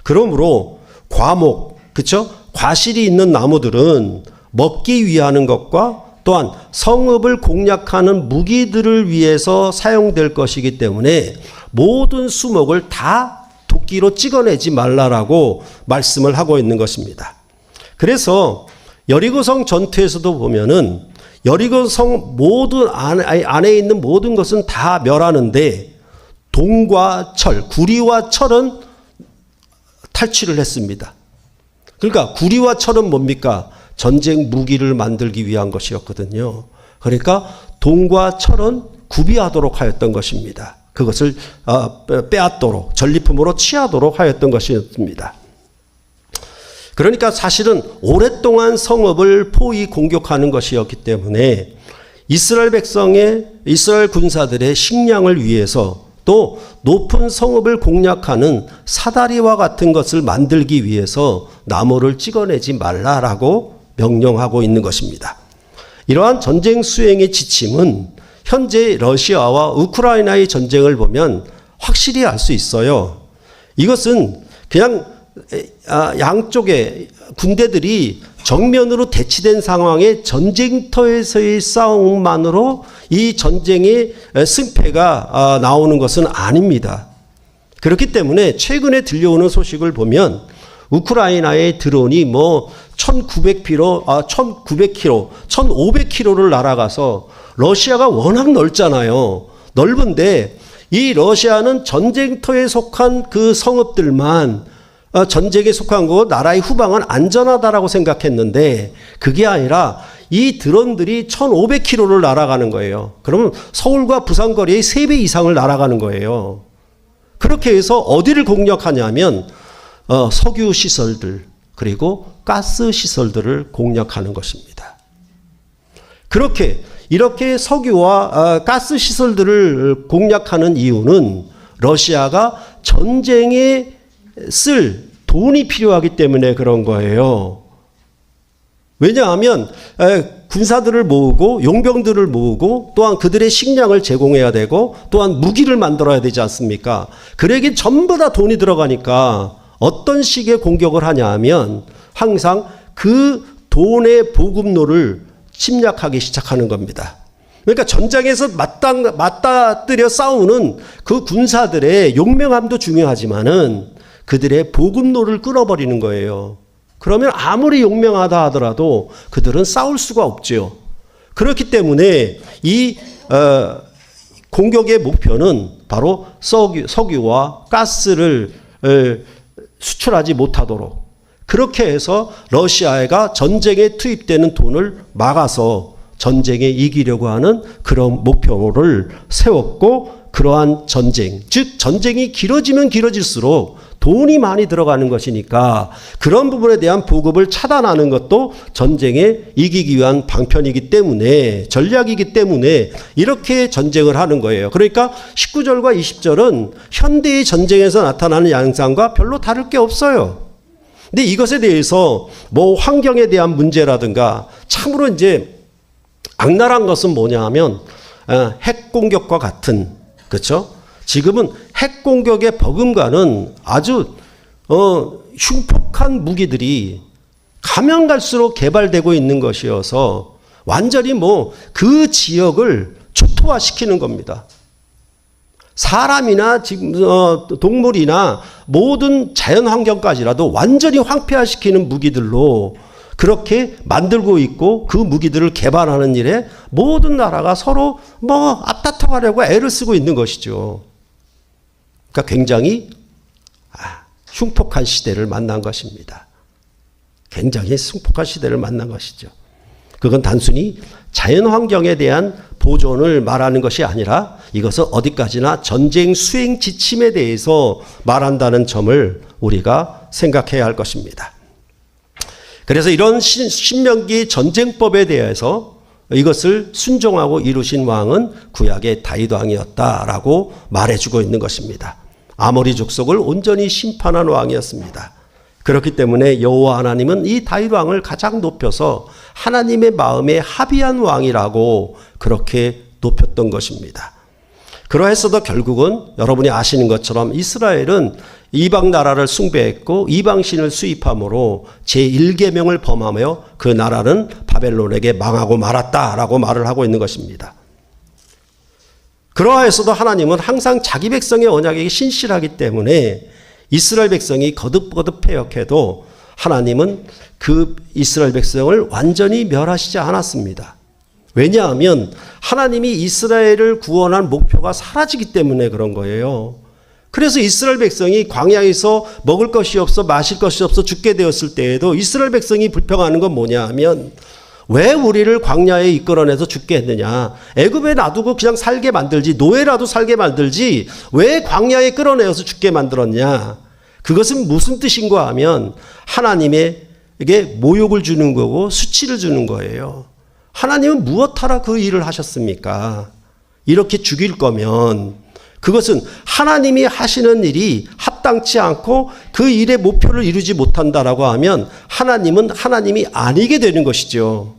그러므로 과목, 그쵸? 과실이 있는 나무들은 먹기 위하는 것과 또한 성읍을 공략하는 무기들을 위해서 사용될 것이기 때문에 모든 수목을 다 도끼로 찍어내지 말라라고 말씀을 하고 있는 것입니다. 그래서 여리고성 전투에서도 보면은 여리고성 모든 안에 있는 모든 것은 다 멸하는데 동과 철, 구리와 철은 탈취를 했습니다. 그러니까 구리와 철은 뭡니까? 전쟁 무기를 만들기 위한 것이었거든요. 그러니까 동과 철은 구비하도록 하였던 것입니다. 그것을 빼앗도록 전리품으로 취하도록 하였던 것이었습니다. 그러니까 사실은 오랫동안 성읍을 포위 공격하는 것이었기 때문에 이스라엘 군사들의 식량을 위해서 또 높은 성읍을 공략하는 사다리와 같은 것을 만들기 위해서 나무를 찍어내지 말라라고 명령하고 있는 것입니다. 이러한 전쟁 수행의 지침은 현재 러시아와 우크라이나의 전쟁을 보면 확실히 알 수 있어요. 이것은 그냥 양쪽의 군대들이 정면으로 대치된 상황의 전쟁터에서의 싸움만으로 이 전쟁의 승패가 나오는 것은 아닙니다. 그렇기 때문에 최근에 들려오는 소식을 보면 우크라이나의 드론이 뭐 1900km, 1500km를 날아가서 러시아가 워낙 넓잖아요. 넓은데 이 러시아는 전쟁터에 속한 그 성읍들만 전쟁에 속한 거 나라의 후방은 안전하다라고 생각했는데 그게 아니라 이 드론들이 1500km를 날아가는 거예요. 그러면 서울과 부산 거리의 3배 이상을 날아가는 거예요. 그렇게 해서 어디를 공략하냐면 석유 시설들 그리고 가스 시설들을 공략하는 것입니다. 이렇게 석유와 가스 시설들을 공략하는 이유는 러시아가 전쟁에 쓸 돈이 필요하기 때문에 그런 거예요. 왜냐하면 군사들을 모으고 용병들을 모으고 또한 그들의 식량을 제공해야 되고 또한 무기를 만들어야 되지 않습니까? 그러긴 전부 다 돈이 들어가니까 어떤 식의 공격을 하냐 하면 항상 그 돈의 보급로를 침략하기 시작하는 겁니다. 그러니까 전장에서 맞닥뜨려 싸우는 그 군사들의 용맹함도 중요하지만은 그들의 보급로를 끊어버리는 거예요. 그러면 아무리 용맹하다 하더라도 그들은 싸울 수가 없죠. 그렇기 때문에 이 공격의 목표는 바로 석유와 가스를 수출하지 못하도록 그렇게 해서 러시아가 전쟁에 투입되는 돈을 막아서 전쟁에 이기려고 하는 그런 목표를 세웠고, 그러한 전쟁, 즉 전쟁이 길어지면 길어질수록 돈이 많이 들어가는 것이니까 그런 부분에 대한 보급을 차단하는 것도 전쟁에 이기기 위한 방편이기 때문에, 전략이기 때문에 이렇게 전쟁을 하는 거예요. 그러니까 19절과 20절은 현대의 전쟁에서 나타나는 양상과 별로 다를 게 없어요. 근데 이것에 대해서 뭐 환경에 대한 문제라든가 참으로 이제 악랄한 것은 뭐냐 하면 핵 공격과 같은, 그렇죠? 지금은 핵 공격의 버금가는 아주 흉폭한 무기들이 가면 갈수록 개발되고 있는 것이어서 완전히 뭐 그 지역을 초토화시키는 겁니다. 사람이나 지금 동물이나 모든 자연 환경까지라도 완전히 황폐화시키는 무기들로 그렇게 만들고 있고, 그 무기들을 개발하는 일에 모든 나라가 서로 뭐 앞다퉈가려고 애를 쓰고 있는 것이죠. 그러니까 굉장히 흉폭한 시대를 만난 것입니다. 굉장히 흉폭한 시대를 만난 것이죠. 그건 단순히 자연 환경에 대한 보존을 말하는 것이 아니라 이것은 어디까지나 전쟁 수행 지침에 대해서 말한다는 점을 우리가 생각해야 할 것입니다. 그래서 이런 신명기 전쟁법에 대해서 이것을 순종하고 이루신 왕은 구약의 다윗 왕이었다라고 말해주고 있는 것입니다. 아모리 족속을 온전히 심판한 왕이었습니다. 그렇기 때문에 여호와 하나님은 이 다윗 왕을 가장 높여서 하나님의 마음에 합의한 왕이라고 그렇게 높였던 것입니다. 그러했어도 결국은 여러분이 아시는 것처럼 이스라엘은 이방 나라를 숭배했고 이방신을 수입함으로 제1계명을 범하며 그 나라는 바벨론에게 망하고 말았다라고 말을 하고 있는 것입니다. 그러하여서도 하나님은 항상 자기 백성의 언약에 신실하기 때문에 이스라엘 백성이 거듭거듭 패역해도 하나님은 그 이스라엘 백성을 완전히 멸하시지 않았습니다. 왜냐하면 하나님이 이스라엘을 구원한 목표가 사라지기 때문에 그런 거예요. 그래서 이스라엘 백성이 광야에서 먹을 것이 없어 마실 것이 없어 죽게 되었을 때에도 이스라엘 백성이 불평하는 건 뭐냐 하면, 왜 우리를 광야에 이끌어내서 죽게 했느냐, 애굽에 놔두고 그냥 살게 만들지, 노예라도 살게 만들지 왜 광야에 끌어내어서 죽게 만들었냐. 그것은 무슨 뜻인가 하면 하나님에게 모욕을 주는 거고 수치를 주는 거예요. 하나님은 무엇하라 그 일을 하셨습니까? 이렇게 죽일 거면 그것은 하나님이 하시는 일이 합당치 않고 그 일의 목표를 이루지 못한다라고 하면 하나님은 하나님이 아니게 되는 것이죠.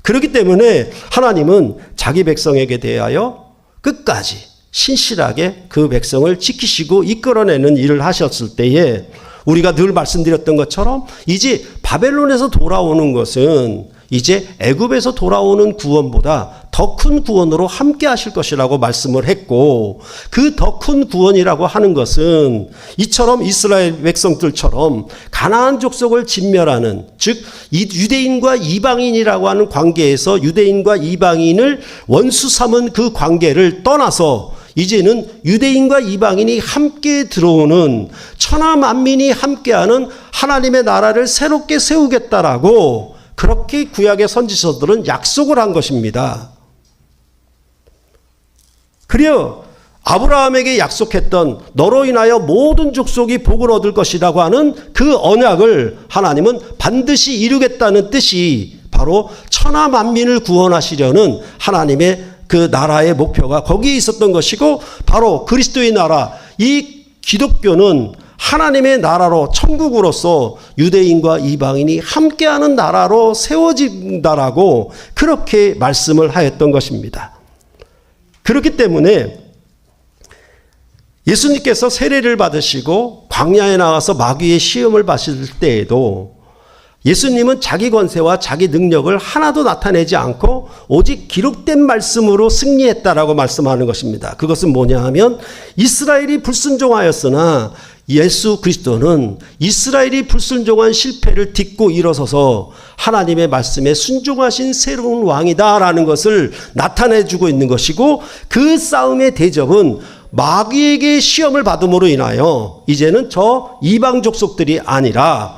그렇기 때문에 하나님은 자기 백성에게 대하여 끝까지 신실하게 그 백성을 지키시고 이끌어내는 일을 하셨을 때에 우리가 늘 말씀드렸던 것처럼 이제 바벨론에서 돌아오는 것은 이제 애굽에서 돌아오는 구원보다 더 큰 구원으로 함께 하실 것이라고 말씀을 했고, 그 더 큰 구원이라고 하는 것은 이처럼 이스라엘 백성들처럼 가나안 족속을 진멸하는, 즉 유대인과 이방인이라고 하는 관계에서 유대인과 이방인을 원수 삼은 그 관계를 떠나서 이제는 유대인과 이방인이 함께 들어오는 천하 만민이 함께하는 하나님의 나라를 새롭게 세우겠다라고 그렇게 구약의 선지서들은 약속을 한 것입니다. 그리어 아브라함에게 약속했던 너로 인하여 모든 족속이 복을 얻을 것이라고 하는 그 언약을 하나님은 반드시 이루겠다는 뜻이 바로 천하 만민을 구원하시려는 하나님의 그 나라의 목표가 거기에 있었던 것이고, 바로 그리스도의 나라, 이 기독교는 하나님의 나라로, 천국으로서 유대인과 이방인이 함께하는 나라로 세워진다라고 그렇게 말씀을 하였던 것입니다. 그렇기 때문에 예수님께서 세례를 받으시고 광야에 나가서 마귀의 시험을 받으실 때에도 예수님은 자기 권세와 자기 능력을 하나도 나타내지 않고 오직 기록된 말씀으로 승리했다라고 말씀하는 것입니다. 그것은 뭐냐 하면 이스라엘이 불순종하였으나 예수 그리스도는 이스라엘이 불순종한 실패를 딛고 일어서서 하나님의 말씀에 순종하신 새로운 왕이다라는 것을 나타내주고 있는 것이고, 그 싸움의 대적은 마귀에게 시험을 받음으로 인하여 이제는 저 이방 족속들이 아니라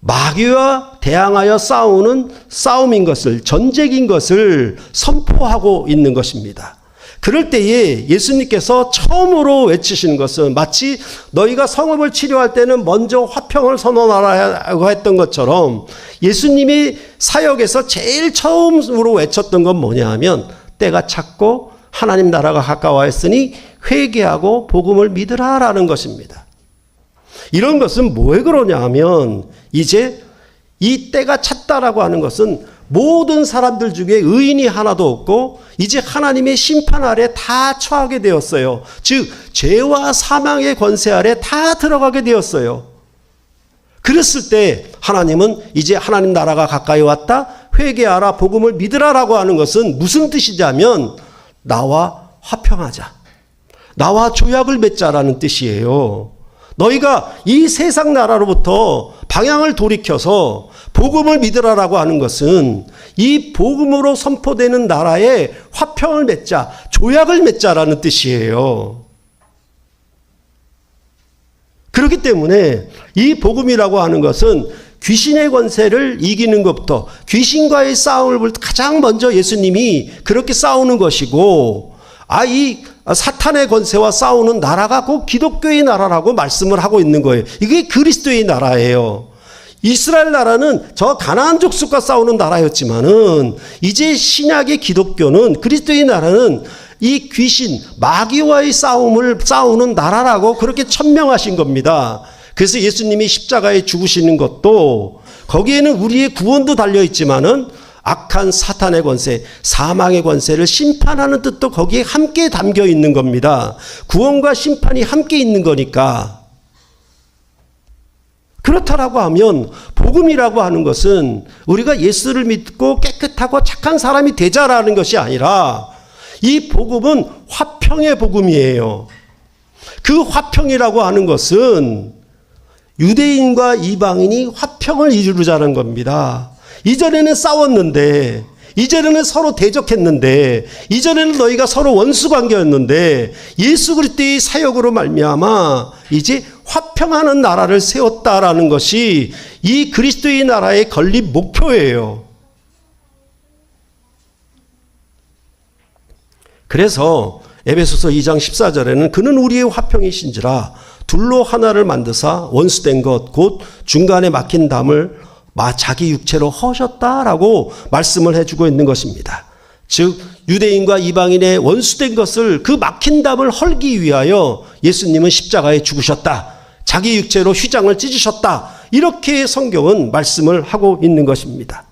마귀와 대항하여 싸우는 싸움인 것을, 전쟁인 것을 선포하고 있는 것입니다. 그럴 때에 예수님께서 처음으로 외치시는 것은 마치 너희가 성읍을 치료할 때는 먼저 화평을 선언하라고 했던 것처럼 예수님이 사역에서 제일 처음으로 외쳤던 건 뭐냐 하면 때가 찼고 하나님 나라가 가까워했으니 회개하고 복음을 믿으라라는 것입니다. 이런 것은 왜 그러냐 하면 이제 이 때가 찼다라고 하는 것은 모든 사람들 중에 의인이 하나도 없고 이제 하나님의 심판 아래 다 처하게 되었어요. 즉 죄와 사망의 권세 아래 다 들어가게 되었어요. 그랬을 때 하나님은 이제 하나님 나라가 가까이 왔다, 회개하라, 복음을 믿으라라고 하는 것은 무슨 뜻이냐면 나와 화평하자, 나와 조약을 맺자라는 뜻이에요. 너희가 이 세상 나라로부터 방향을 돌이켜서 복음을 믿으라라고 하는 것은 이 복음으로 선포되는 나라에 화평을 맺자, 조약을 맺자라는 뜻이에요. 그렇기 때문에 이 복음이라고 하는 것은 귀신의 권세를 이기는 것부터, 귀신과의 싸움을 가장 먼저 예수님이 그렇게 싸우는 것이고, 이 사탄의 권세와 싸우는 나라가 곧 기독교의 나라라고 말씀을 하고 있는 거예요. 이게 그리스도의 나라예요. 이스라엘 나라는 저 가나안 족속과 싸우는 나라였지만은 이제 신약의 기독교는, 그리스도의 나라는 이 귀신 마귀와의 싸우는 나라라고 그렇게 천명하신 겁니다. 그래서 예수님이 십자가에 죽으시는 것도 거기에는 우리의 구원도 달려 있지만은 악한 사탄의 권세, 사망의 권세를 심판하는 뜻도 거기에 함께 담겨 있는 겁니다. 구원과 심판이 함께 있는 거니까. 그렇다라고 하면 복음이라고 하는 것은 우리가 예수를 믿고 깨끗하고 착한 사람이 되자라는 것이 아니라 이 복음은 화평의 복음이에요. 그 화평이라고 하는 것은 유대인과 이방인이 화평을 이루자는 겁니다. 이전에는 싸웠는데, 이전에는 서로 대적했는데, 이전에는 너희가 서로 원수 관계였는데 예수 그리스도의 사역으로 말미암아 이제 화평하는 나라를 세웠다라는 것이 이 그리스도의 나라의 건립 목표예요. 그래서 에베소서 2장 14절에는 그는 우리의 화평이신지라 둘로 하나를 만드사 원수된 것 곧 중간에 막힌 담을 자기 육체로 허셨다라고 말씀을 해주고 있는 것입니다. 즉 유대인과 이방인의 원수된 것을, 그 막힌 담을 헐기 위하여 예수님은 십자가에 죽으셨다, 자기 육체로 휘장을 찢으셨다, 이렇게 성경은 말씀을 하고 있는 것입니다.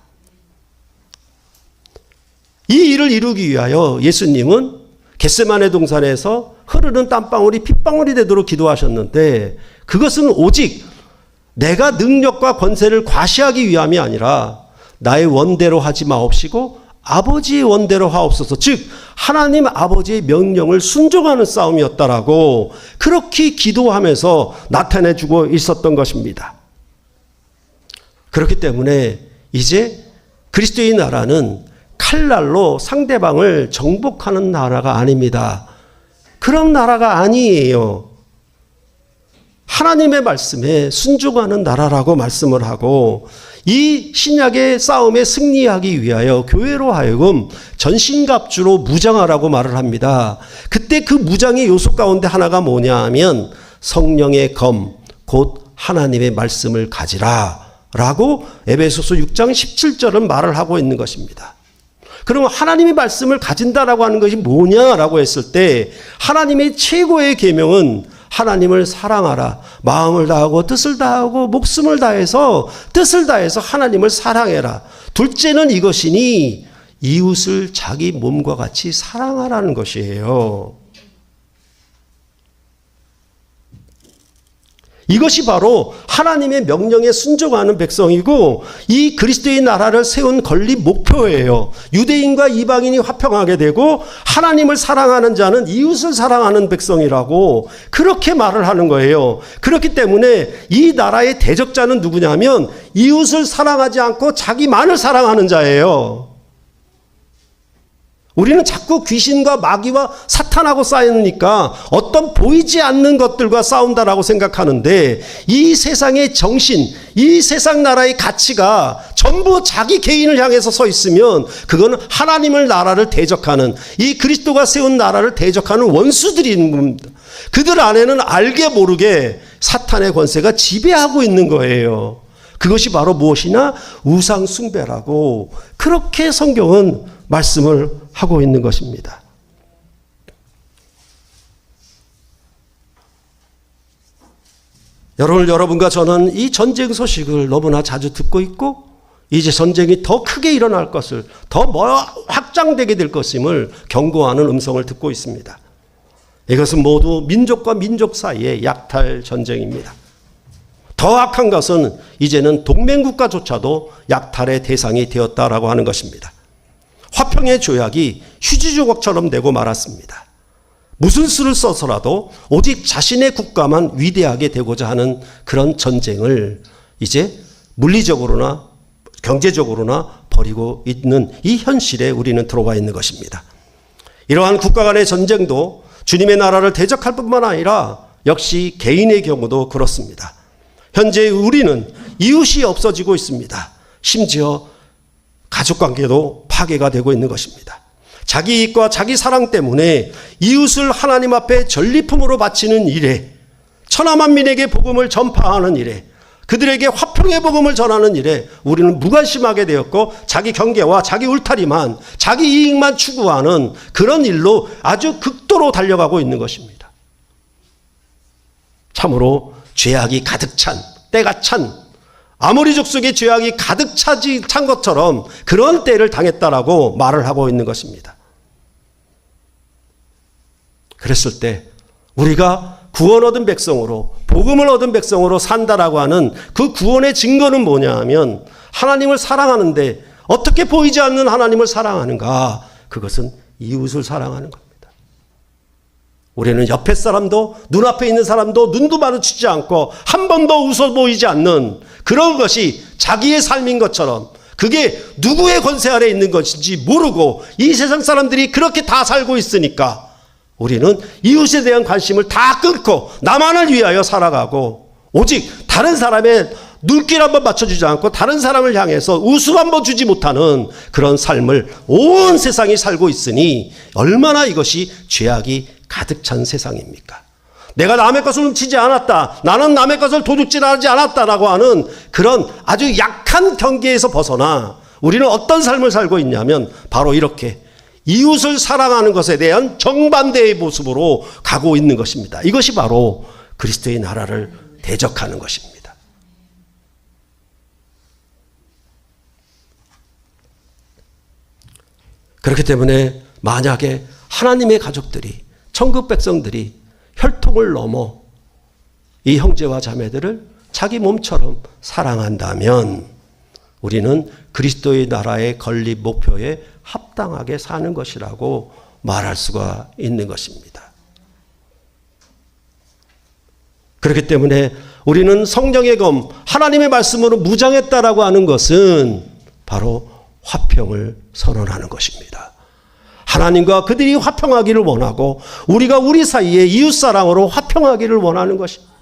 이 일을 이루기 위하여 예수님은 겟세마네 동산에서 흐르는 땀방울이 핏방울이 되도록 기도하셨는데, 그것은 오직 내가 능력과 권세를 과시하기 위함이 아니라 나의 원대로 하지 마옵시고 아버지의 원대로 하옵소서, 즉 하나님 아버지의 명령을 순종하는 싸움이었다라고 그렇게 기도하면서 나타내주고 있었던 것입니다. 그렇기 때문에 이제 그리스도의 나라는 칼날로 상대방을 정복하는 나라가 아닙니다. 그런 나라가 아니에요. 하나님의 말씀에 순종하는 나라라고 말씀을 하고, 이 신약의 싸움에 승리하기 위하여 교회로 하여금 전신갑주로 무장하라고 말을 합니다. 그때 그 무장의 요소 가운데 하나가 뭐냐 하면 성령의 검, 곧 하나님의 말씀을 가지라 라고 에베소서 6장 17절은 말을 하고 있는 것입니다. 그럼 하나님의 말씀을 가진다라고 하는 것이 뭐냐라고 했을 때, 하나님의 최고의 계명은 하나님을 사랑하라. 마음을 다하고 뜻을 다하고 목숨을 다해서 뜻을 다해서 하나님을 사랑해라. 둘째는 이것이니 이웃을 자기 몸과 같이 사랑하라는 것이에요. 이것이 바로 하나님의 명령에 순종하는 백성이고 이 그리스도의 나라를 세운 건립 목표예요. 유대인과 이방인이 화평하게 되고 하나님을 사랑하는 자는 이웃을 사랑하는 백성이라고 그렇게 말을 하는 거예요. 그렇기 때문에 이 나라의 대적자는 누구냐면 이웃을 사랑하지 않고 자기만을 사랑하는 자예요. 우리는 자꾸 귀신과 마귀와 사탄하고 싸우니까 어떤 보이지 않는 것들과 싸운다라고 생각하는데 이 세상의 정신, 이 세상 나라의 가치가 전부 자기 개인을 향해서 서 있으면 그건 하나님을 나라를 대적하는 이 그리스도가 세운 나라를 대적하는 원수들이 있는 겁니다. 그들 안에는 알게 모르게 사탄의 권세가 지배하고 있는 거예요. 그것이 바로 무엇이냐? 우상 숭배라고 그렇게 성경은 말씀을 하고 있는 것입니다. 여러분과 저는 이 전쟁 소식을 너무나 자주 듣고 있고 이제 전쟁이 더 크게 일어날 것을 더 확장되게 될 것임을 경고하는 음성을 듣고 있습니다. 이것은 모두 민족과 민족 사이의 약탈 전쟁입니다. 더 악한 것은 이제는 동맹국가조차도 약탈의 대상이 되었다라고 하는 것입니다. 화평의 조약이 휴지 조각처럼 되고 말았습니다. 무슨 수를 써서라도 오직 자신의 국가만 위대하게 되고자 하는 그런 전쟁을 이제 물리적으로나 경제적으로나 벌이고 있는 이 현실에 우리는 들어와 있는 것입니다. 이러한 국가 간의 전쟁도 주님의 나라를 대적할 뿐만 아니라 역시 개인의 경우도 그렇습니다. 현재 우리는 이웃이 없어지고 있습니다. 심지어 가족관계도 파괴가 되고 있는 것입니다. 자기 이익과 자기 사랑 때문에 이웃을 하나님 앞에 전리품으로 바치는 일에, 천하만민에게 복음을 전파하는 일에, 그들에게 화평의 복음을 전하는 일에 우리는 무관심하게 되었고 자기 경계와 자기 울타리만, 자기 이익만 추구하는 그런 일로 아주 극도로 달려가고 있는 것입니다. 참으로 죄악이 가득 찬, 때가 찬, 아모리 족속의 죄악이 가득 찬 것처럼 그런 때를 당했다라고 말을 하고 있는 것입니다. 그랬을 때 우리가 구원 얻은 백성으로, 복음을 얻은 백성으로 산다라고 하는 그 구원의 증거는 뭐냐 하면 하나님을 사랑하는데 어떻게 보이지 않는 하나님을 사랑하는가? 그것은 이웃을 사랑하는 겁니다. 우리는 옆에 사람도 눈앞에 있는 사람도 눈도 마주치지 않고 한 번도 웃어 보이지 않는 그런 것이 자기의 삶인 것처럼 그게 누구의 권세 아래 있는 것인지 모르고 이 세상 사람들이 그렇게 다 살고 있으니까 우리는 이웃에 대한 관심을 다 끊고 나만을 위하여 살아가고 오직 다른 사람의 눈길 한번 맞춰주지 않고 다른 사람을 향해서 웃음 한번 주지 못하는 그런 삶을 온 세상이 살고 있으니 얼마나 이것이 죄악이 가득 찬 세상입니까? 내가 남의 것을 훔치지 않았다. 나는 남의 것을 도둑질하지 않았다라고 하는 그런 아주 약한 경계에서 벗어나 우리는 어떤 삶을 살고 있냐면 바로 이렇게 이웃을 사랑하는 것에 대한 정반대의 모습으로 가고 있는 것입니다. 이것이 바로 그리스도의 나라를 대적하는 것입니다. 그렇기 때문에 만약에 하나님의 가족들이, 천국 백성들이 혈통을 넘어 이 형제와 자매들을 자기 몸처럼 사랑한다면 우리는 그리스도의 나라의 건립 목표에 합당하게 사는 것이라고 말할 수가 있는 것입니다. 그렇기 때문에 우리는 성령의 검, 하나님의 말씀으로 무장했다라고 하는 것은 바로 화평을 선언하는 것입니다. 하나님과 그들이 화평하기를 원하고 우리가 우리 사이에 이웃사랑으로 화평하기를 원하는 것입니다.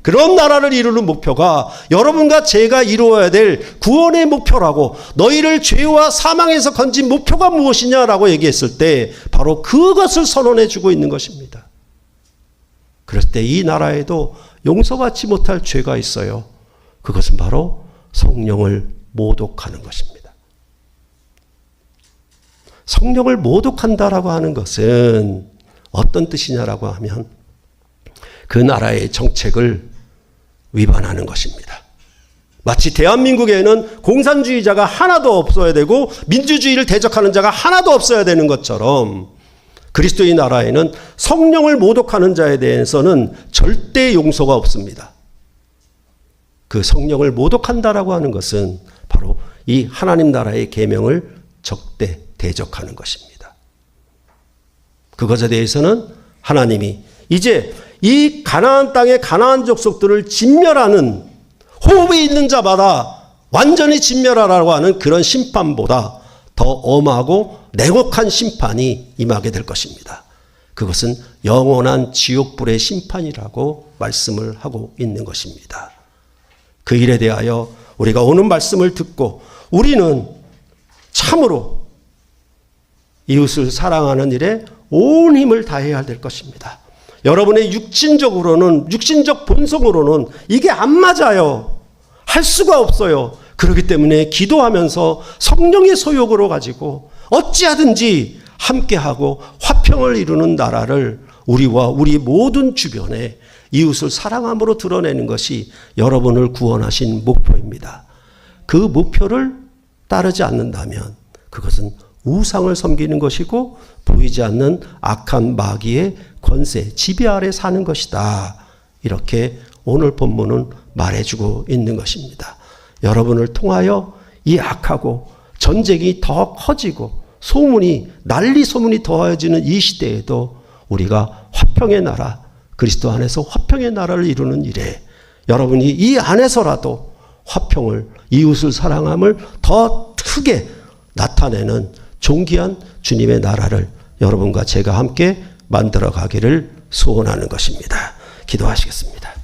그런 나라를 이루는 목표가 여러분과 제가 이루어야 될 구원의 목표라고, 너희를 죄와 사망에서 건진 목표가 무엇이냐라고 얘기했을 때 바로 그것을 선언해 주고 있는 것입니다. 그럴 때 이 나라에도 용서받지 못할 죄가 있어요. 그것은 바로 성령을 모독하는 것입니다. 성령을 모독한다라고 하는 것은 어떤 뜻이냐라고 하면 그 나라의 정책을 위반하는 것입니다. 마치 대한민국에는 공산주의자가 하나도 없어야 되고 민주주의를 대적하는 자가 하나도 없어야 되는 것처럼 그리스도의 나라에는 성령을 모독하는 자에 대해서는 절대 용서가 없습니다. 그 성령을 모독한다라고 하는 것은 바로 이 하나님 나라의 계명을 적대 대적하는 것입니다. 그것에 대해서는 하나님이 이제 이 가나안 땅의 가나안 족속들을 진멸하는, 호흡이 있는 자마다 완전히 진멸하라고 하는 그런 심판보다 더 엄하고 냉혹한 심판이 임하게 될 것입니다. 그것은 영원한 지옥불의 심판이라고 말씀을 하고 있는 것입니다. 그 일에 대하여 우리가 오늘 말씀을 듣고 우리는 참으로 이웃을 사랑하는 일에 온 힘을 다해야 될 것입니다. 여러분의 육신적 본성으로는 이게 안 맞아요. 할 수가 없어요. 그렇기 때문에 기도하면서 성령의 소욕으로 가지고 어찌하든지 함께하고 화평을 이루는 나라를 우리와 우리 모든 주변에 이웃을 사랑함으로 드러내는 것이 여러분을 구원하신 목표입니다. 그 목표를 따르지 않는다면 그것은 우상을 섬기는 것이고 보이지 않는 악한 마귀의 권세, 지배 아래 사는 것이다. 이렇게 오늘 본문은 말해주고 있는 것입니다. 여러분을 통하여 이 악하고 전쟁이 더 커지고 난리 소문이 더해지는 이 시대에도 우리가 화평의 나라, 그리스도 안에서 화평의 나라를 이루는 일에 여러분이 이 안에서라도 화평을, 이웃을 사랑함을 더 크게 나타내는 존귀한 주님의 나라를 여러분과 제가 함께 만들어 가기를 소원하는 것입니다. 기도하시겠습니다.